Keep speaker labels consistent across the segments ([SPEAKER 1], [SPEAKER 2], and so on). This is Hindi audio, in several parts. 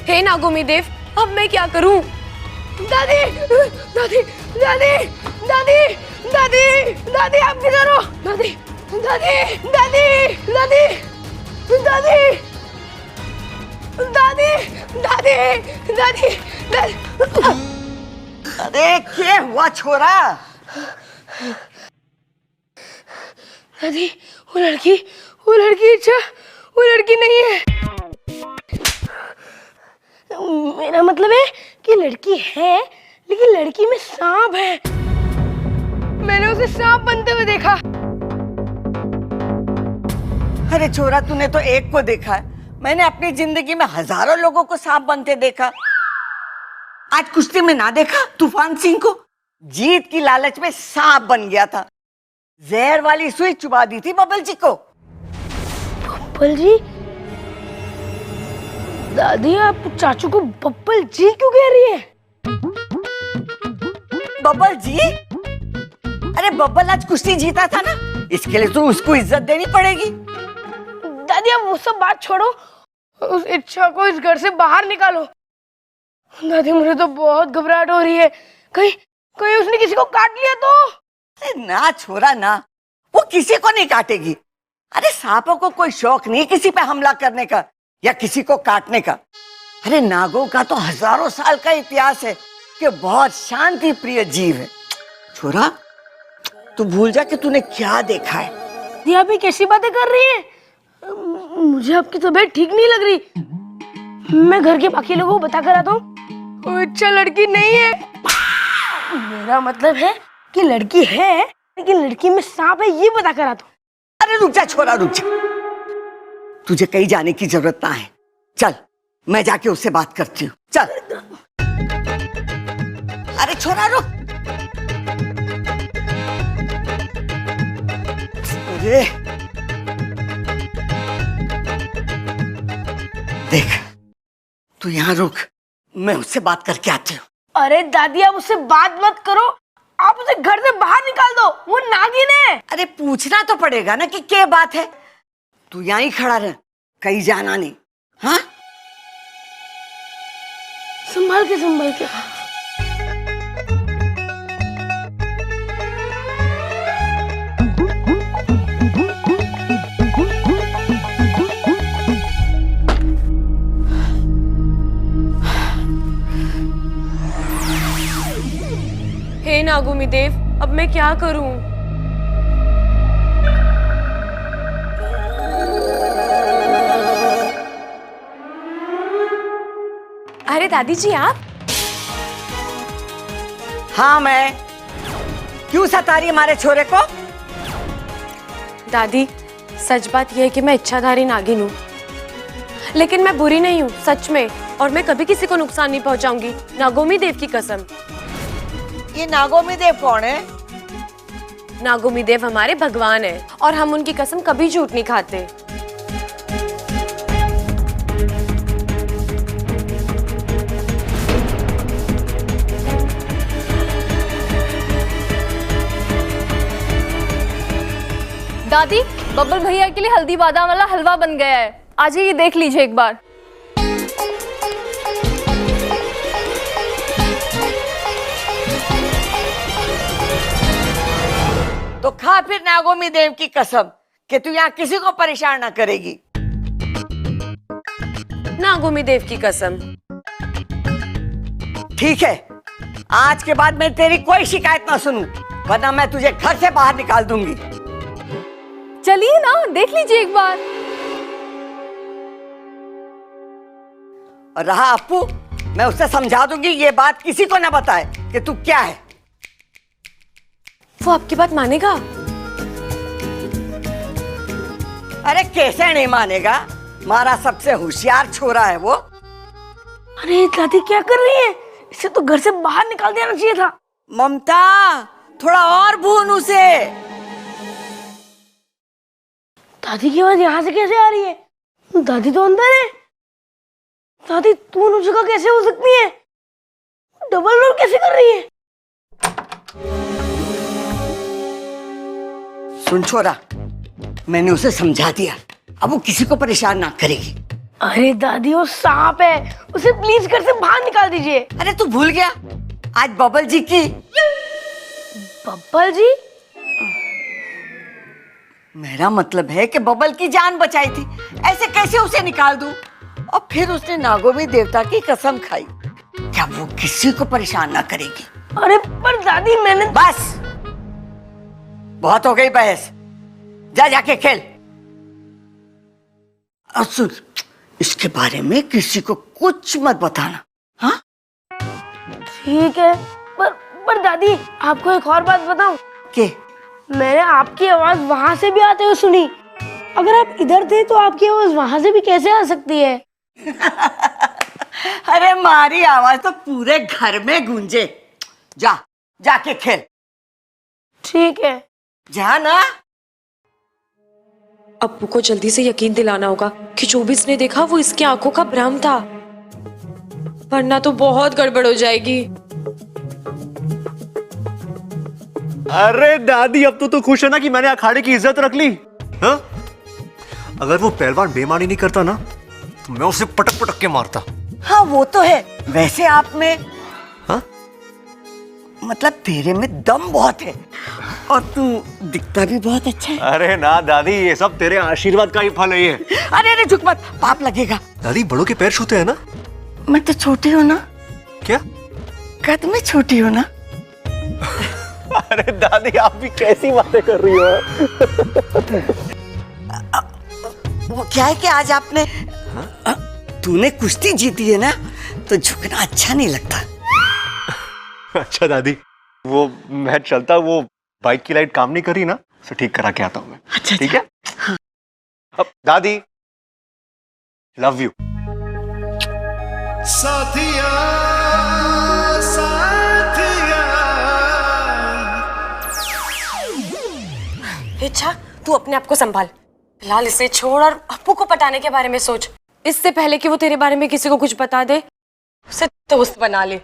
[SPEAKER 1] हे नागोमी देव, अब मैं क्या करूं? दादी, दादी, दादी, दादी, दादी, दादी, आप किधर हो? दादी, दादी, दादी, दादी, दादी, दादी, दादी, दादी, दादी।
[SPEAKER 2] अरे क्या हुआ छोरा?
[SPEAKER 1] दादी, वो लड़की अच्छा, वो लड़की नहीं है। मेरा मतलब है कि लड़की है, लेकिन लड़की में सांप है। मैंने उसे सांप बनते हुए देखा।
[SPEAKER 2] अरे छोरा, तूने तो एक को देखा है, मैंने अपनी जिंदगी में हजारों लोगों को सांप बनते देखा। आज कुश्ती में ना देखा तूफान सिंह को? जीत की लालच में सांप बन गया था, जहर वाली सुई चुबा दी थी बबल जी को।
[SPEAKER 1] बब्बल जी? दादी, आप चाचू को बब्बल जी क्यों कह रही है?
[SPEAKER 2] बब्बल जी? अरे बब्बल आज कुश्ती जीता था ना, इसके लिए तो उसको इज्जत देनी पड़ेगी।
[SPEAKER 1] दादी, अब वो सब बात छोड़ो, उस इच्छा को इस घर से बाहर निकालो। दादी, मुझे तो बहुत घबराहट हो रही है, कहीं उसने किसी को काट लिया तो?
[SPEAKER 2] अरे ना छोरा ना, वो किसी को नहीं काटेगी। अरे सांपों को कोई शौक नहीं किसी पे हमला करने का या किसी को काटने का। अरे नागों का तो हजारों साल का इतिहास है कि बहुत शांति प्रिय जीव है। छोरा, तू भूल जा कि तूने क्या देखा है।
[SPEAKER 1] ये आप कैसी बातें कर रही हैं? मुझे आपकी तबीयत ठीक नहीं लग रही। मैं घर के बाकी लोगों को बता कर आता हूँ। अच्छा लड़की नहीं है। मेरा मतलब है कि लड़की है, लेकिन लड़की में सांप है, ये बता कर आता हूँ।
[SPEAKER 2] अरे रुक जा छोरा, रुक जा, तुझे कहीं जाने की जरूरत ना है। चल, मैं जाके उससे बात करती हूँ। चल। अरे छोरा रुक। अरे देख, तू यहाँ रुक, मैं उससे बात करके आती हूँ।
[SPEAKER 1] अरे दादी, आप उससे बात मत करो, आप उसे घर से बाहर निकाल दो, वो नागिन है।
[SPEAKER 2] अरे पूछना तो पड़ेगा ना कि क्या बात है। तू यहाँ ही खड़ा रह, कहीं जाना नहीं। हाँ,
[SPEAKER 1] संभाल के। हे नागोमी देव, अब मैं क्या करूं? अरे दादी जी, आप?
[SPEAKER 2] हाँ मैं। क्यों सता रही हमारे छोरे को?
[SPEAKER 1] दादी, सच बात यह है कि मैं इच्छाधारी नागिन हूँ, लेकिन मैं बुरी नहीं हूँ, सच में। और मैं कभी किसी को नुकसान नहीं पहुँचाऊंगी, नागोमी देव की कसम।
[SPEAKER 2] ये नागोमी देव कौन है?
[SPEAKER 1] नागोमी देव हमारे भगवान हैं और हम उनकी कसम कभी झूठ नहीं खाते।
[SPEAKER 3] दादी, बब्बल भैया के लिए हल्दी बादाम वाला हलवा बन गया है, आ जाइए देख लीजिए एक बार।
[SPEAKER 2] तो खा फिर नागोमी देव की कसम कि तू यहाँ किसी को परेशान ना करेगी।
[SPEAKER 4] नागोमी देव की कसम।
[SPEAKER 2] ठीक है, आज के बाद मैं तेरी कोई शिकायत ना सुनूं, वरना मैं तुझे घर से बाहर निकाल दूंगी।
[SPEAKER 3] चलिए ना, देख लीजिए एक बार।
[SPEAKER 2] और रहा अप्पू, मैं उससे समझा दूंगी ये बात किसी को ना बताए कि तू क्या है।
[SPEAKER 4] वो आपकी बात मानेगा?
[SPEAKER 2] अरे कैसे नहीं मानेगा, हमारा सबसे होशियार छोरा है वो।
[SPEAKER 1] अरे दादी क्या कर रही है? इसे तो घर से बाहर निकाल देना चाहिए था।
[SPEAKER 2] ममता, थोड़ा और भून उसे।
[SPEAKER 1] दादी की आवाज यहाँ से कैसे आ रही है? दादी तो अंदर है। दादी दोनों जगह कैसे हो सकती है? डबल रोल कैसे कर रही है?
[SPEAKER 2] सुन छोरा, मैंने उसे समझा दिया, अब वो किसी को परेशान ना करेगी।
[SPEAKER 1] अरे दादी वो सांप है, उसे प्लीज घर से बाहर निकाल दीजिए।
[SPEAKER 2] अरे तू भूल गया आज बबल जी की।
[SPEAKER 1] बब्बल जी?
[SPEAKER 2] मेरा मतलब है कि बबल की जान बचाई थी, ऐसे कैसे उसे निकाल दूं? और फिर उसने नागोमी देवता की कसम खाई, क्या वो किसी को परेशान ना करेगी।
[SPEAKER 1] अरे पर दादी मैंने।
[SPEAKER 2] बस, बहुत हो गई बहस, जा जाके खेल। और सुन, इसके बारे में किसी को कुछ मत बताना, हाँ?
[SPEAKER 1] ठीक है, पर दादी आपको एक और बात बताऊं?
[SPEAKER 2] के?
[SPEAKER 1] मैंने आपकी आवाज वहां से भी आते हुए सुनी। अगर आप इधर थे तो आपकी आवाज वहां से भी कैसे आ सकती है?
[SPEAKER 2] अरे मारी आवाज तो पूरे घर में गूंजे। जा जाके खेल।
[SPEAKER 4] ठीक है।
[SPEAKER 2] जा ना।
[SPEAKER 4] अप्पू को जल्दी से यकीन दिलाना होगा कि जो भी इसने देखा वो इसकी आंखों का भ्रम था, वरना तो बहुत गड़बड़ हो जाएगी।
[SPEAKER 5] अरे दादी, अब तो खुश है ना कि मैंने अखाड़े की इज्जत रख ली? हाँ? अगर वो पहलवान बेईमानी नहीं करता ना तो मैं उसे पटक पटक के मारता।
[SPEAKER 2] हाँ वो तो है। वैसे आप में,
[SPEAKER 5] हाँ?
[SPEAKER 2] मतलब तेरे में दम बहुत है और तू दिखता भी बहुत अच्छा है।
[SPEAKER 5] अरे ना दादी, ये सब तेरे आशीर्वाद का ही फल है ये।
[SPEAKER 2] अरे अरे झुक मत, पाप लगेगा।
[SPEAKER 5] दादी, बड़ों के पैर छूते हैं ना?
[SPEAKER 2] मैं तो छोटी हूँ ना।
[SPEAKER 5] क्या?
[SPEAKER 2] कद में छोटी हूँ ना।
[SPEAKER 5] अरे दादी, आप भी कैसी बातें कर रही हो?
[SPEAKER 2] वो क्या है कि आज आपने, तूने कुश्ती जीती है ना, तो झुकना अच्छा नहीं लगता।
[SPEAKER 5] अच्छा दादी, वो मैं चलता, वो बाइक की लाइट काम नहीं कर रही ना, उसे ठीक करा के आता हूँ मैं।
[SPEAKER 2] अच्छा,
[SPEAKER 5] ठीक है? हाँ। अब दादी, लव यू।
[SPEAKER 6] साथिया साथिया।
[SPEAKER 4] अच्छा, तू अपने आप को संभाल, फिलहाल इसे छोड़ और अप्पू को पटाने के बारे में सोच। इससे पहले कि वो तेरे बारे में किसी को कुछ बता दे, उसे दोस्त बना ले।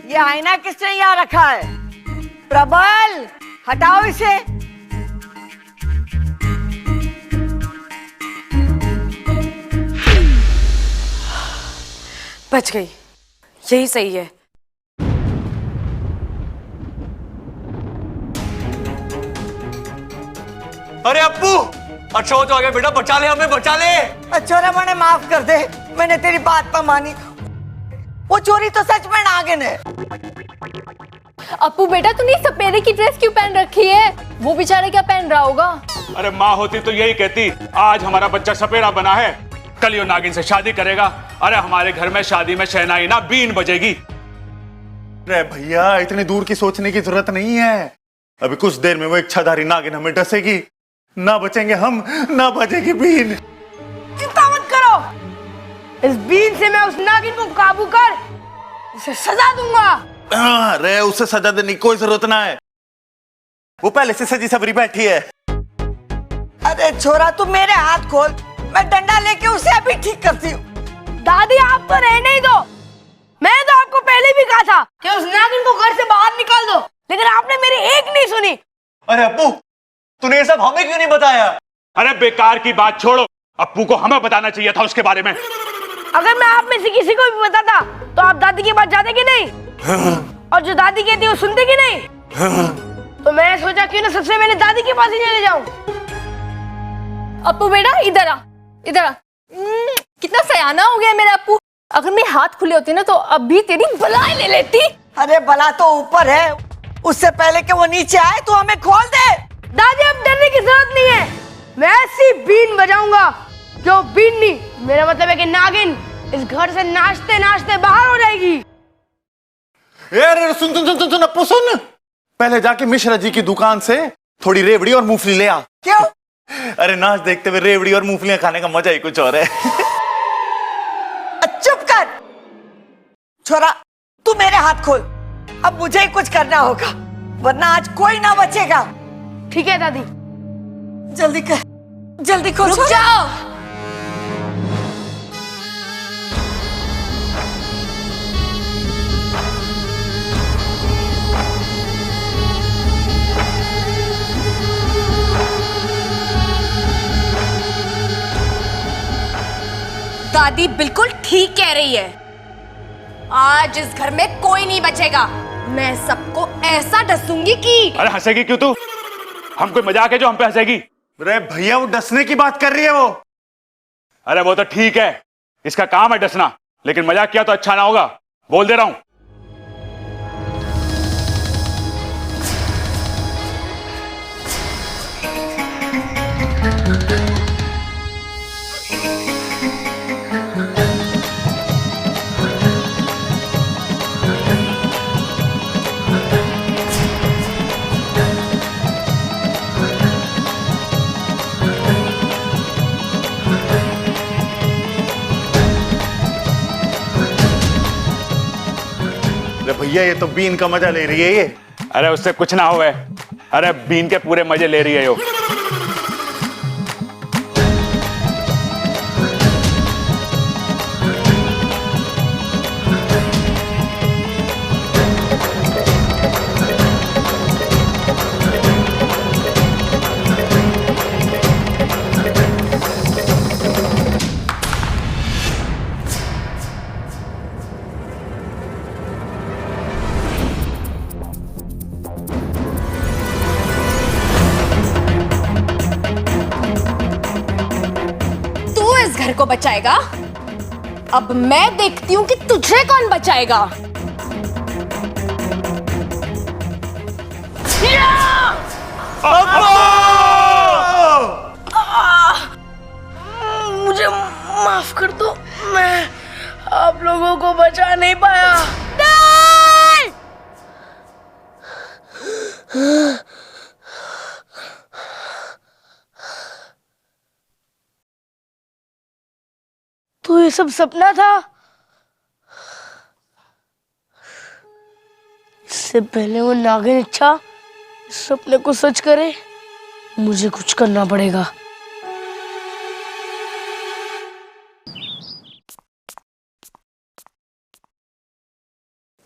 [SPEAKER 2] ये आईना किसने यहाँ रखा है? प्रबल, हटाओ इसे।
[SPEAKER 4] बच गई, यही सही है।
[SPEAKER 5] अरे अप्पू, अच्छा हो तो आ गया बेटा, बचा ले हमें, बचा ले।
[SPEAKER 2] छोरा मैंने माफ कर दे, मैंने तेरी बात पर मानी। वो चोरी तो सच में नागिन है।
[SPEAKER 3] अप्पू बेटा तूने सपेरे की ड्रेस क्यों पहन रखी है? वो बेचारे क्या पहन रहा होगा?
[SPEAKER 6] अरे माँ होती तो यही कहती, आज हमारा बच्चा सपेरा बना है, कल ये नागिन से शादी करेगा। अरे हमारे घर में शादी में शहनाई ना बीन बजेगी।
[SPEAKER 7] अरे भैया, इतनी दूर की सोचने की जरूरत नहीं है। अभी कुछ देर में वो इच्छाधारी नागिन हमें डसेगी, ना बचेंगे हम, ना बजेगी बीन।
[SPEAKER 1] चिंता मत करो, इस बीन से मैं उस नागिन को काबू कर उसे सजा दूंगा।
[SPEAKER 7] अरे उसे सजा देने की कोई जरूरत ना है, वो पहले से सजी सबरी बैठी है।
[SPEAKER 2] अरे छोरा तू मेरे हाथ खोल, मैं डंडा लेके उसे अभी ठीक करती हूँ।
[SPEAKER 1] दादी आप तो रहने ही दो, मैंने तो आपको पहले भी कहा था कि उस नागिन को घर से बाहर निकाल दो, लेकिन आपने मेरी एक नहीं सुनी।
[SPEAKER 5] अरे अप्पू, तूने ये सब हमें क्यों नहीं बताया?
[SPEAKER 6] अरे बेकार की बात छोड़ो, अप्पू को हमें बताना चाहिए था उसके बारे में।
[SPEAKER 1] अगर मैं आप में से किसी को भी बताता तो आप दादी की बात जाते कि नहीं? और जो दादी कहती है वो सुनते कि नहीं? तो मैंने सोचा क्यों ना सबसे पहले दादी के पास ही चले जाऊं।
[SPEAKER 3] अप्पू बेटा इधर आ, इधर आ। कितना सयाना हो गया मेरा अप्पू। अगर मेरे हाथ खुले होते ना तो अभी तेरी बलाई ले लेती।
[SPEAKER 2] अरे बला तो ऊपर है, उससे पहले कि वो नीचे आए तो हमें खोल दे।
[SPEAKER 1] दादी अब डरने की जरूरत नहीं है, मैं ऐसी बीन बजाऊंगा जो बीन नहीं, मेरा मतलब है कि नागिन इस घर से नाचते नाचते बाहर हो जाएगी।
[SPEAKER 7] अरे सुन सुन सुन सुन अप्पू सुन, पहले जाके मिश्रा जी की दुकान से थोड़ी रेवड़ी और मूंगफली ले आ।
[SPEAKER 2] क्यों?
[SPEAKER 7] अरे नाच देखते हुए रेवड़ी और मूंगफलियां खाने का मजा ही कुछ और है।
[SPEAKER 2] चुप कर छोरा, तू मेरे हाथ खोल, अब मुझे ही कुछ करना होगा, वरना आज कोई ना बचेगा।
[SPEAKER 1] ठीक है दादी।
[SPEAKER 2] जल्दी कर, जल्दी खोल।
[SPEAKER 3] रुक जाओ।
[SPEAKER 4] दादी बिल्कुल ठीक कह रही है, आज इस घर में कोई नहीं बचेगा। मैं सबको ऐसा डसूंगी कि।
[SPEAKER 6] अरे हंसेगी क्यों तू? हम कोई मजाक है जो हम पे हंसेगी?
[SPEAKER 7] अरे भैया, वो डसने की बात कर रही है वो।
[SPEAKER 6] अरे वो तो ठीक है, इसका काम है डसना, लेकिन मजाक किया तो अच्छा ना होगा, बोल दे रहा हूं।
[SPEAKER 7] अरे भैया, ये तो बीन का मजा ले रही है ये।
[SPEAKER 6] अरे उससे कुछ ना हुए, अरे बीन के पूरे मजे ले रही है यो।
[SPEAKER 4] घर को बचाएगा, अब मैं देखती हूँ कि तुझे कौन बचाएगा।
[SPEAKER 1] मुझे माफ कर दो, मैं आप लोगों को बचा नहीं पाया। नहीं! तो ये सब सपना था? इससे पहले वो नागिन इच्छा इस सपने को सच करे, मुझे कुछ करना पड़ेगा।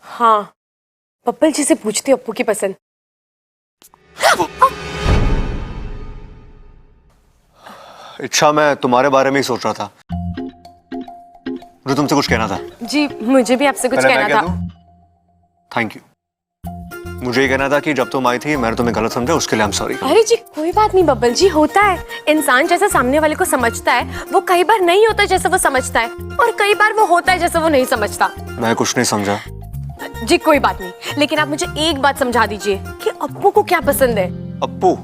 [SPEAKER 4] हाँ, पप्पल जी से पूछती अप्पू की पसंद।
[SPEAKER 5] इच्छा, मैं तुम्हारे बारे में ही सोच रहा था। मुझे तुमसे कुछ कहना था।
[SPEAKER 4] जी मुझे भी आपसे कुछ
[SPEAKER 5] पहले मैं
[SPEAKER 4] कहना
[SPEAKER 5] कह
[SPEAKER 4] था।
[SPEAKER 5] दूं? Thank you. मुझे ये कहना था कि जब तुम आई थी मैंने तुम्हें गलत समझा, उसके लिए आई एम सॉरी।
[SPEAKER 4] अरे जी कोई बात नहीं बब्बल जी, होता है। इंसान जैसा सामने वाले को समझता है वो कई बार नहीं होता जैसा वो समझता है, और कई बार वो होता है जैसा वो नहीं समझता।
[SPEAKER 5] मैं कुछ नहीं समझा।
[SPEAKER 4] जी कोई बात नहीं, लेकिन आप मुझे एक बात समझा दीजिए कि अप्पू को क्या पसंद है।
[SPEAKER 5] अप्पू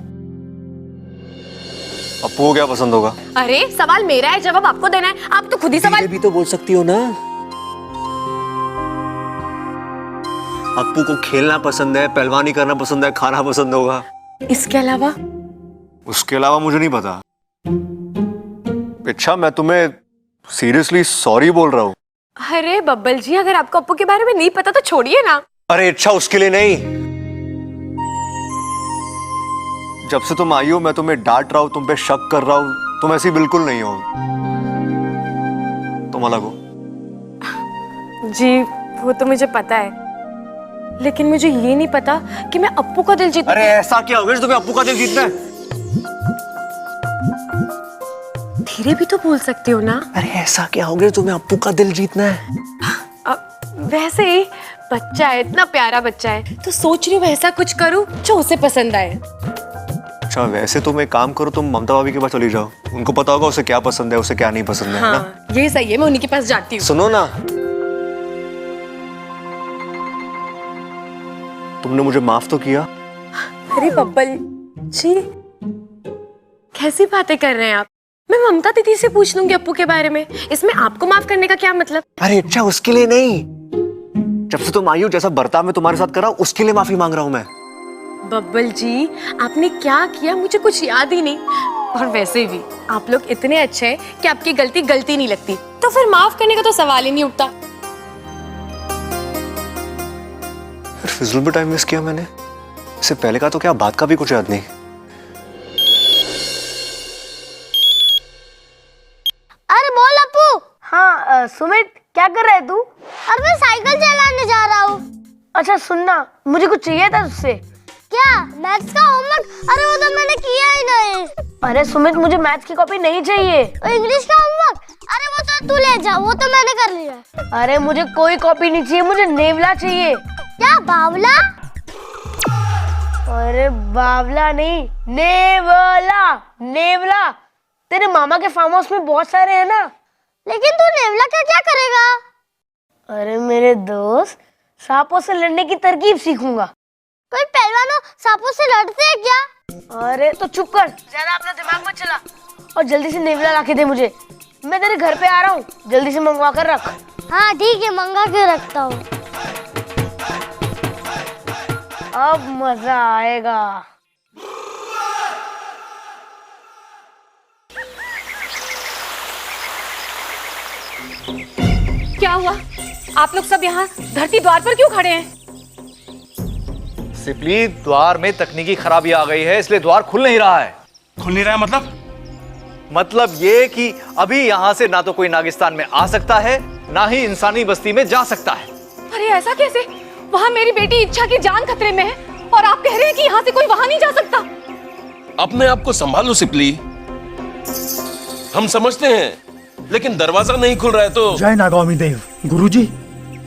[SPEAKER 5] को क्या पसंद होगा?
[SPEAKER 4] अरे सवाल मेरा है, जवाब आपको देना है। आप तो खुद ही सवाल।
[SPEAKER 5] भी तो बोल सकती हो ना। अप्पू को खेलना पसंद है, पहलवानी करना पसंद है, खाना पसंद होगा।
[SPEAKER 4] इसके अलावा?
[SPEAKER 5] उसके अलावा मुझे नहीं पता। अच्छा मैं तुम्हें सीरियसली सॉरी बोल रहा हूँ।
[SPEAKER 4] अरे बब्बल जी, अगर आपको अप्पू के बारे में नहीं पता तो छोड़िए ना।
[SPEAKER 5] अरे अच्छा उसके लिए नहीं। जब से तुम आई हो मैं तुम्हें डांट रहा हूँ, तुम पे शक कर रहा हूँ, तुम ऐसी बिल्कुल नहीं हो। तुम अलग हो।
[SPEAKER 4] जी वो तो मुझे पता है, लेकिन मुझे ये नहीं पता कि मैं अप्पू का दिल जीत।
[SPEAKER 5] अरे ऐसा क्या हो गया तुम्हें अप्पू का दिल जीतना है?
[SPEAKER 4] धीरे भी तो बोल सकते हो ना।
[SPEAKER 5] अरे ऐसा क्या हो गया तुम्हें अप्पू का दिल जीतना है?
[SPEAKER 4] वैसे ही बच्चा है, इतना प्यारा बच्चा है, तो सोच रही हूँ ऐसा कुछ करूँ जो उसे पसंद आए।
[SPEAKER 5] अच्छा वैसे तुम एक काम करो, तुम ममता भाभी के पास चली जाओ, उनको पता होगा उसे क्या पसंद है, उसे क्या नहीं पसंद है।
[SPEAKER 4] हाँ
[SPEAKER 5] ना?
[SPEAKER 4] ये सही है, मैं उन्हीं के पास जाती हूँ।
[SPEAKER 5] सुनो ना, तुमने मुझे माफ तो किया।
[SPEAKER 4] अरे बब्बल जी कैसी बातें कर रहे हैं आप? मैं ममता दीदी से पूछ लूंगी अप्पू के बारे में, इसमें आपको माफ करने का क्या मतलब?
[SPEAKER 5] अरे अच्छा उसके लिए नहीं, जब से तुम आई हो जैसा बर्ताव मैं तुम्हारे साथ कर रहा हूं उसके लिए माफी मांग रहा हूं मैं।
[SPEAKER 4] बब्बल जी आपने क्या किया मुझे कुछ याद ही नहीं, और वैसे भी आप लोग इतने अच्छे हैं कि आपकी गलती गलती नहीं लगती, तो फिर माफ करने का तो सवाल ही नहीं उठता।
[SPEAKER 5] फिजूल में टाइम वेस्ट किया मैंने, इससे पहले का तो क्या बात का भी कुछ याद नहीं।
[SPEAKER 1] अरे बोल अप्पू। हाँ सुमित क्या कर रहा है तू?
[SPEAKER 8] और मैं साइकिल चलाने जा रहा हूँ।
[SPEAKER 1] अच्छा सुनना, मुझे कुछ चाहिए था तुझसे।
[SPEAKER 8] क्या? मैथ्स का होमवर्क? अरे वो तो मैंने किया ही नहीं।
[SPEAKER 1] अरे सुमित मुझे मैथ्स की कॉपी नहीं चाहिए।
[SPEAKER 8] और इंग्लिश का होमवर्क? अरे वो तो तू ले जा, वो तो मैंने कर लिया।
[SPEAKER 1] अरे मुझे कोई कॉपी नहीं चाहिए, मुझे नेवला चाहिए।
[SPEAKER 8] क्या बावला?
[SPEAKER 1] अरे बावला नहीं, नेवला। नेवला तेरे मामा के फार्म हाउस में बहुत सारे हैं ना।
[SPEAKER 8] लेकिन तू नेवला का क्या करेगा?
[SPEAKER 1] अरे मेरे दोस्त, सांपों से लड़ने की तरकीब सीखूंगा।
[SPEAKER 8] कोई पहलवानों सांपों से लड़ते हैं क्या?
[SPEAKER 1] अरे तो चुप कर, ज्यादा अपना दिमाग मत चला, और जल्दी से नेवला लाके दे मुझे। मैं तेरे घर पे आ रहा हूँ, जल्दी से मंगवा कर रख।
[SPEAKER 8] हाँ ठीक है, मंगा के रखता हूँ।
[SPEAKER 1] अब मजा आएगा।
[SPEAKER 4] क्या हुआ? आप लोग सब यहाँ धरती द्वार पर क्यों खड़े हैं?
[SPEAKER 9] सिपली, द्वार में तकनीकी खराबी आ गई है, इसलिए द्वार खुल नहीं रहा है।
[SPEAKER 6] खुल नहीं रहा है
[SPEAKER 9] मतलब ये कि अभी यहाँ से ना तो कोई नागिस्तान में आ सकता है, ना ही इंसानी बस्ती में जा सकता है।
[SPEAKER 4] अरे ऐसा कैसे? वहाँ मेरी बेटी इच्छा की जान खतरे में है, और आप कह रहे हैं कि यहाँ से कोई वहाँ नहीं जा सकता।
[SPEAKER 10] अपने आप को संभालो सिपली, हम समझते हैं, लेकिन दरवाजा नहीं खुल रहा है तो।
[SPEAKER 11] जय नागामी देव। गुरुजी,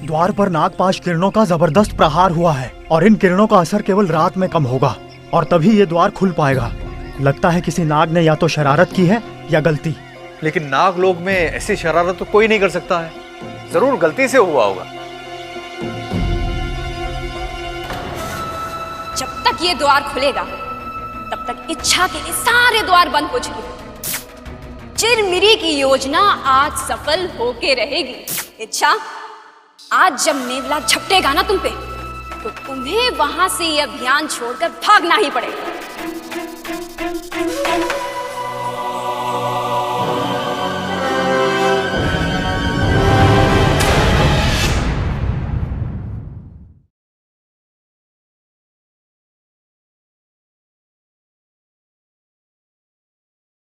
[SPEAKER 11] द्वार पर नागपाश किरणों का जबरदस्त प्रहार हुआ है, और इन किरणों का असर केवल रात में कम होगा, और तभी ये द्वार खुल पाएगा। लगता है किसी नाग ने या तो शरारत की है या गलती।
[SPEAKER 9] लेकिन नाग लोग में ऐसी शरारत तो कोई नहीं कर सकता है, जरूर गलती से हुआ होगा।
[SPEAKER 3] जब तक ये द्वार खुलेगा तब तक इच्छा के लिए सारे द्वार बंद हो चुके। चिरमिरी की योजना आज सफल होके रहेगी। इच्छा, आज जब नेवला झपटेगा ना तुम पे, तो तुम्हें वहां से ये अभियान छोड़कर भागना ही पड़ेगा।